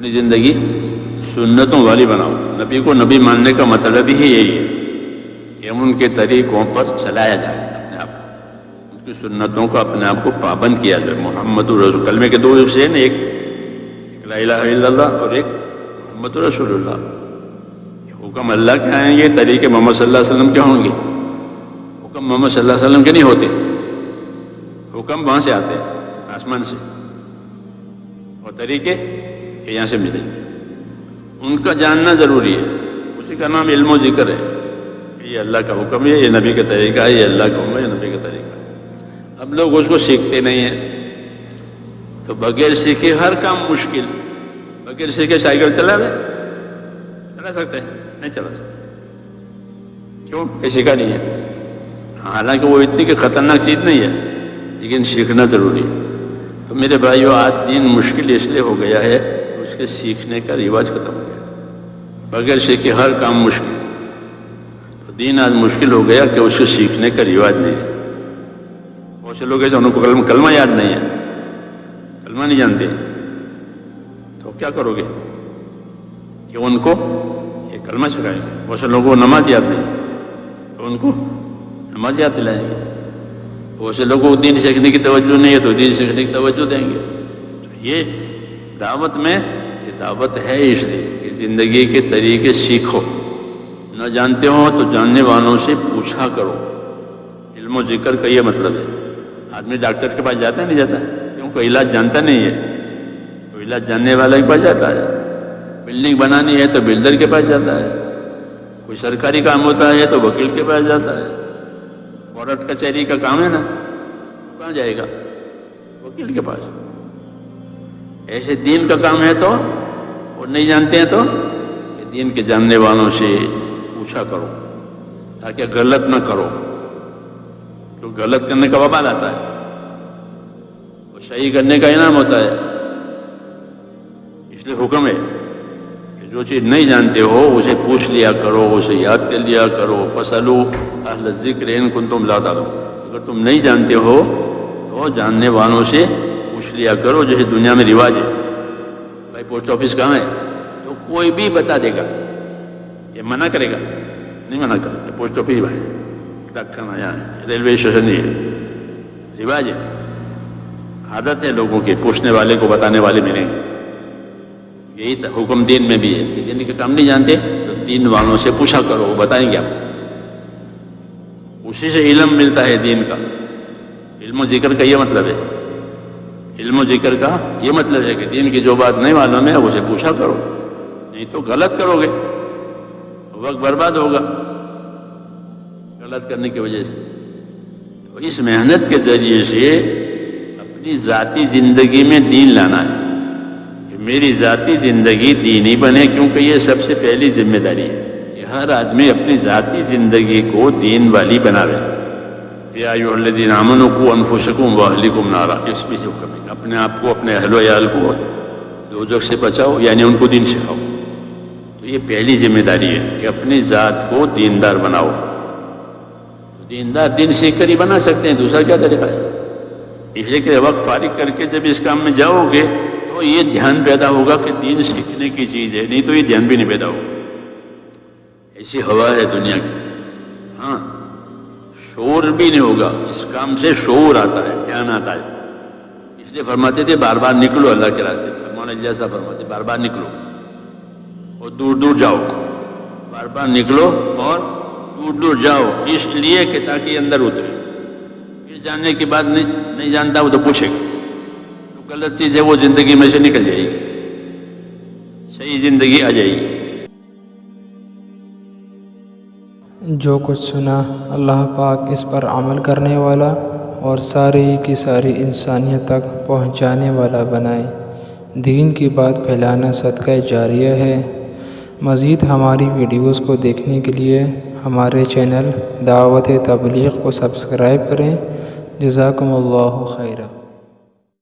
اپنی زندگی سنتوں والی بناؤ. نبی کو نبی ماننے کا مطلب ہی یہی ہے کہ ہم ان کے طریقوں پر چلایا جائے اپنے آپ کو، ان کی سنتوں کو اپنے آپ کو پابند کیا جائے. محمد رسول کلمے کے دو حصے ہیں، ایک لا الہ الا اللہ اور ایک محمد رسول اللہ. حکم اللہ کے آئیں گے، طریقے محمد صلی اللہ علیہ وسلم کے ہوں گے. حکم محمد صلی اللہ علیہ وسلم کے نہیں ہوتے، حکم وہاں سے آتے ہیں آسمان سے، اور طریقے کہ یہاں سے ملیں گے. ان کا جاننا ضروری ہے. اسی کا نام علم و ذکر ہے. یہ اللہ کا حکم ہے، یہ نبی کا طریقہ ہے، یہ اللہ کا حکم ہے، یہ نبی کا طریقہ ہے. اب لوگ اس کو سیکھتے نہیں ہیں، تو بغیر سیکھے ہر کام مشکل. بغیر سیکھے سائیکل چلا سکتے ہیں؟ نہیں چلا سکتے. کیوں کہ سیکھا نہیں ہے. حالانکہ وہ اتنی کہ خطرناک چیز نہیں ہے، لیکن سیکھنا ضروری ہے. تو میرے بھائیو، آج دین مشکل اس لیے ہو گیا ہے، اس کے سیکھنے کا رواج ختم ہو گیا. بغیر سیکھے ہر کام مشکل. تو دین آج مشکل ہو گیا کہ اس کو سیکھنے کا رواج نہیں ہے. بہت سے لوگ ایسے ان کو کلمہ یاد نہیں ہے، کلمہ نہیں جانتے، تو کیا کرو گے کہ ان کو یہ کلمہ سکھائیں گے. بہت سے لوگوں کو نماز یاد نہیں ہے، تو ان کو نماز یاد دلائیں گے. بہت سے لوگوں کو دین سیکھنے کی توجہ نہیں ہے، تو دین سیکھنے کی توجہ دیں گے. تو یہ دعوت میں یہ دعوت ہے اس لیے کہ زندگی کے طریقے سیکھو. نہ جانتے ہو تو جاننے والوں سے پوچھا کرو. علم و ذکر کا یہ مطلب ہے. آدمی ڈاکٹر کے پاس جاتا ہے نہیں جاتا؟ کیونکہ علاج جانتا نہیں ہے، تو علاج جاننے والا کے پاس جاتا ہے. بلڈنگ بنانی ہے تو بلڈر کے پاس جاتا ہے. کوئی سرکاری کام ہوتا ہے تو وکیل کے پاس جاتا ہے. کورٹ کچہری کا کام ہے نا، کہاں جائے گا؟ وکیل کے پاس. ایسے دین کا کام ہے تو وہ نہیں جانتے ہیں تو کہ دین کے جاننے والوں سے پوچھا کرو تاکہ غلط نہ کرو. کیونکہ غلط کرنے کا وبال آتا ہے، اور صحیح کرنے کا انعام ہوتا ہے. اس لیے حکم ہے کہ جو چیز نہیں جانتے ہو اسے پوچھ لیا کرو، اسے یاد کر لیا کرو. فَاسْأَلُوا أَهْلَ الذِّكْرِ إِن كُنتُمْ لَا تَعْلَمُونَ. اگر تم نہیں جانتے ہو تو جاننے والوں سے پوچھ لیا کرو. جیسے دنیا میں رواج ہے، بھائی پوسٹ آفس کہاں ہے، تو کوئی بھی بتا دے گا. یہ منع کرے گا؟ نہیں منع کرے گا. پوسٹ آفس بھائی ڈاک خانہ یہاں ہے، ریلوے اسٹیشن یہ ہے. رواج ہے، عادت ہے لوگوں کی، پوچھنے والے کو بتانے والے ملیں گے. یہی حکم دین میں بھی ہے کہ دین کے کام نہیں جانتے تو دین والوں سے پوچھا کرو، وہ بتائیں گے آپ. اسی سے علم ملتا ہے دین کا. علم و ذکر کا یہ مطلب ہے. علم و ذکر کا یہ مطلب ہے کہ دین کی جو بات نہیں معلوم ہے اسے پوچھا کرو، نہیں تو غلط کرو گے، وقت برباد ہوگا غلط کرنے کی وجہ سے. تو اس محنت کے ذریعے سے اپنی ذاتی زندگی میں دین لانا ہے کہ میری ذاتی زندگی دینی بنے. کیونکہ یہ سب سے پہلی ذمہ داری ہے کہ ہر آدمی اپنی ذاتی زندگی کو دین والی بناوے. یا ایھا الذین آمنوا قوا انفسکم واہلکم نارا. اس میں سے حکم ہے اپنے آپ کو، اپنے اہل و عیال کو دوزخ سے بچاؤ، یعنی ان کو دین سکھاؤ. تو یہ پہلی ذمہ داری ہے کہ اپنی ذات کو دیندار بناؤ. دیندار دین سیکھ کر ہی بنا سکتے ہیں، دوسرا کیا طریقہ ہے. اس لیے کہ وقت فارغ کر کے جب اس کام میں جاؤ گے تو یہ دھیان پیدا ہوگا کہ دین سیکھنے کی چیز ہے، نہیں تو یہ دھیان بھی نہیں پیدا ہوگا. ایسی ہوا ہے دنیا کی. ہاں، شعور بھی نہیں ہوگا. اس کام سے شعور آتا ہے، دھیان آتا ہے. اس لیے فرماتے تھے بار بار نکلو اللہ کے راستے. مولانا جیسا فرماتے بار بار نکلو اور دور دور جاؤ. بار بار نکلو اور دور دور جاؤ، اس لیے کہ تاکہ اندر اترے. پھر جاننے کے بعد نہیں جانتا وہ تو پوچھے گا. جو غلط چیز ہے وہ زندگی میں سے نکل جائے گی، صحیح زندگی آ جائے گی. جو کچھ سنا اللہ پاک اس پر عمل کرنے والا اور ساری کی ساری انسانیت تک پہنچانے والا بنائے. دین کی بات پھیلانا صدقہ جاریہ ہے. مزید ہماری ویڈیوز کو دیکھنے کے لیے ہمارے چینل دعوت تبلیغ کو سبسکرائب کریں. جزاکم اللہ خیرا.